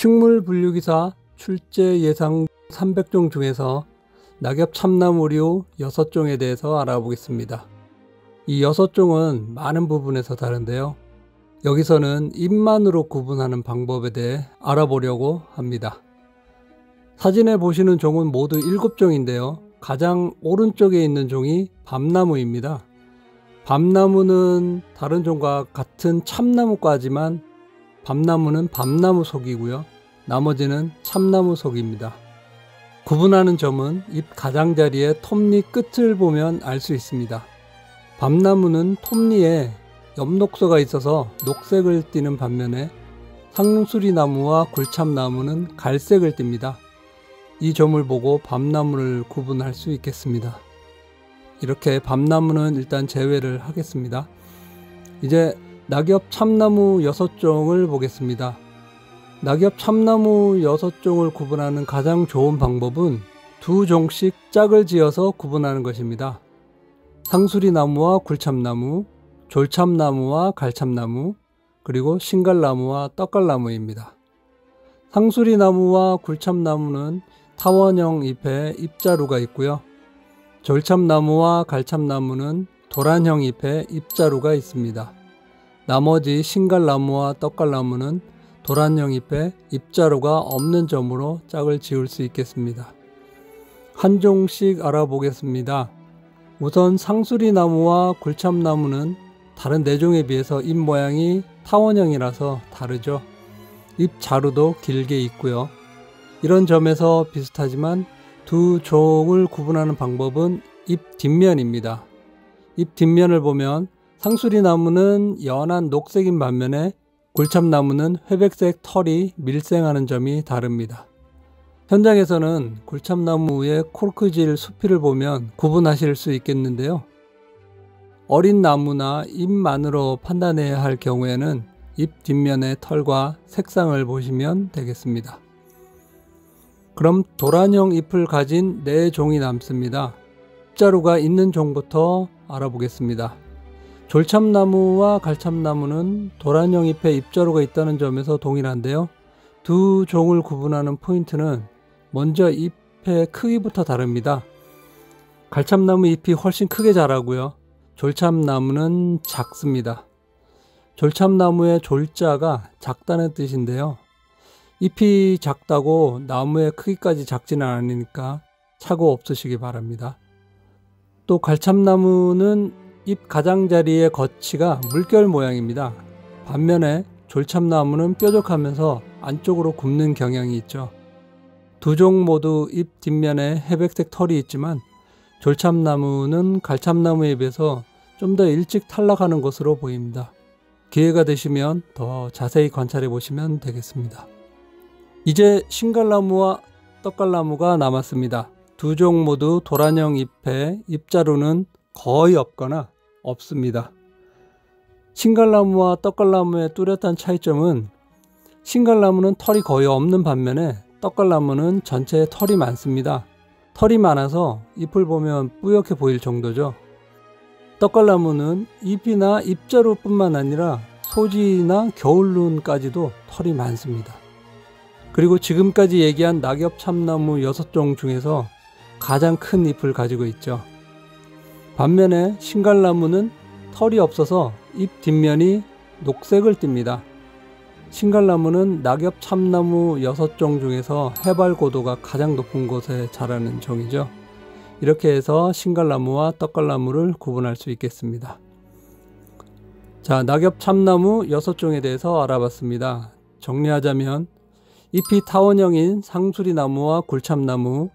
식물분류기사 출제 예상 300종 중에서 낙엽 참나무류 6종에 대해서 알아보겠습니다. 이 6종은 많은 부분에서 다른데요. 여기서는 잎만으로 구분하는 방법에 대해 알아보려고 합니다. 사진에 보시는 종은 모두 7종인데요. 가장 오른쪽에 있는 종이 밤나무입니다. 밤나무는 다른 종과 같은 참나무과지만 밤나무는 밤나무 속이고요. 나머지는 참나무 속입니다. 구분하는 점은 잎 가장자리의 톱니 끝을 보면 알 수 있습니다. 밤나무는 톱니에 엽록소가 있어서 녹색을 띠는 반면에 상수리나무와 굴참나무는 갈색을 띱니다. 이 점을 보고 밤나무를 구분할 수 있겠습니다. 이렇게 밤나무는 일단 제외를 하겠습니다. 이제 낙엽 참나무 6종을 보겠습니다. 낙엽 참나무 6종을 구분하는 가장 좋은 방법은 2종씩 짝을 지어서 구분하는 것입니다. 상수리나무와 굴참나무, 졸참나무와 갈참나무, 그리고 신갈나무와 떡갈나무입니다. 상수리나무와 굴참나무는 타원형 잎에 잎자루가 있고요. 졸참나무와 갈참나무는 도란형 잎에 잎자루가 있습니다. 나머지 신갈나무와 떡갈나무는 도란형 잎에 잎자루가 없는 점으로 짝을 지을 수 있겠습니다. 한 종씩 알아보겠습니다. 우선 상수리나무와 굴참나무는 다른 4종에 비해서 잎 모양이 타원형이라서 다르죠. 잎 자루도 길게 있고요. 이런 점에서 비슷하지만 2종을 구분하는 방법은 잎 뒷면입니다. 잎 뒷면을 보면 상수리나무는 연한 녹색인 반면에 굴참나무는 회백색 털이 밀생하는 점이 다릅니다. 현장에서는 굴참나무의 코르크질 수피를 보면 구분하실 수 있겠는데요. 어린 나무나 잎만으로 판단해야 할 경우에는 잎 뒷면의 털과 색상을 보시면 되겠습니다. 그럼 도란형 잎을 가진 4종이 남습니다. 잎자루가 있는 종부터 알아보겠습니다. 졸참나무와 갈참나무는 도란형 잎에 잎자루가 있다는 점에서 동일한데요. 2종을 구분하는 포인트는 먼저 잎의 크기부터 다릅니다. 갈참나무 잎이 훨씬 크게 자라고요. 졸참나무는 작습니다. 졸참나무의 졸자가 작다는 뜻인데요. 잎이 작다고 나무의 크기까지 작지는 않으니까 착오 없으시기 바랍니다. 또 갈참나무는 잎 가장자리의 거치가 물결 모양입니다. 반면에 졸참나무는 뾰족하면서 안쪽으로 굽는 경향이 있죠. 2종 모두 잎 뒷면에 회백색 털이 있지만 졸참나무는 갈참나무에 비해서 좀 더 일찍 탈락하는 것으로 보입니다. 기회가 되시면 더 자세히 관찰해 보시면 되겠습니다. 이제 신갈나무와 떡갈나무가 남았습니다. 2종 모두 도란형 잎에 잎자루는 거의 없거나 없습니다. 신갈나무와 떡갈나무의 뚜렷한 차이점은 신갈나무는 털이 거의 없는 반면에 떡갈나무는 전체에 털이 많습니다. 털이 많아서 잎을 보면 뿌옇게 보일 정도죠. 떡갈나무는 잎이나 잎자루뿐만 아니라 소지나 겨울눈까지도 털이 많습니다. 그리고 지금까지 얘기한 낙엽 참나무 6종 중에서 가장 큰 잎을 가지고 있죠. 반면에 신갈나무는 털이 없어서 잎 뒷면이 녹색을 띱니다. 신갈나무는 낙엽 참나무 6종 중에서 해발 고도가 가장 높은 곳에 자라는 종이죠. 이렇게 해서 신갈나무와 떡갈나무를 구분할 수 있겠습니다. 자, 낙엽 참나무 6종에 대해서 알아봤습니다. 정리하자면 잎이 타원형인 상수리나무와 굴참나무,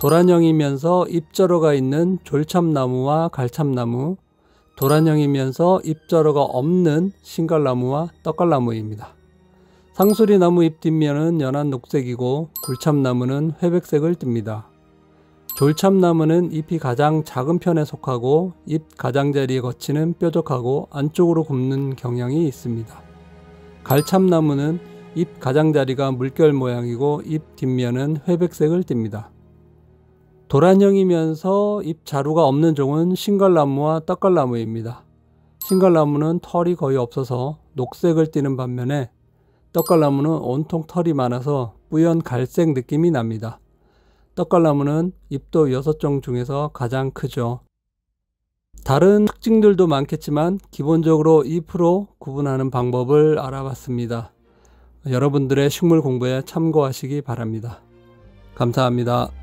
도란형이면서 잎자루가 있는 졸참나무와 갈참나무, 도란형이면서 잎자루가 없는 신갈나무와 떡갈나무입니다. 상수리나무 잎 뒷면은 연한 녹색이고 굴참나무는 회백색을 띱니다. 졸참나무는 잎이 가장 작은 편에 속하고 잎 가장자리에 거치는 뾰족하고 안쪽으로 굽는 경향이 있습니다. 갈참나무는 잎 가장자리가 물결 모양이고 잎 뒷면은 회백색을 띱니다. 도란형이면서 잎 자루가 없는 종은 신갈나무와 떡갈나무입니다. 신갈나무는 털이 거의 없어서 녹색을 띠는 반면에 떡갈나무는 온통 털이 많아서 뿌연 갈색 느낌이 납니다. 떡갈나무는 잎도 6종 중에서 가장 크죠. 다른 특징들도 많겠지만 기본적으로 잎으로 구분하는 방법을 알아봤습니다. 여러분들의 식물 공부에 참고하시기 바랍니다. 감사합니다.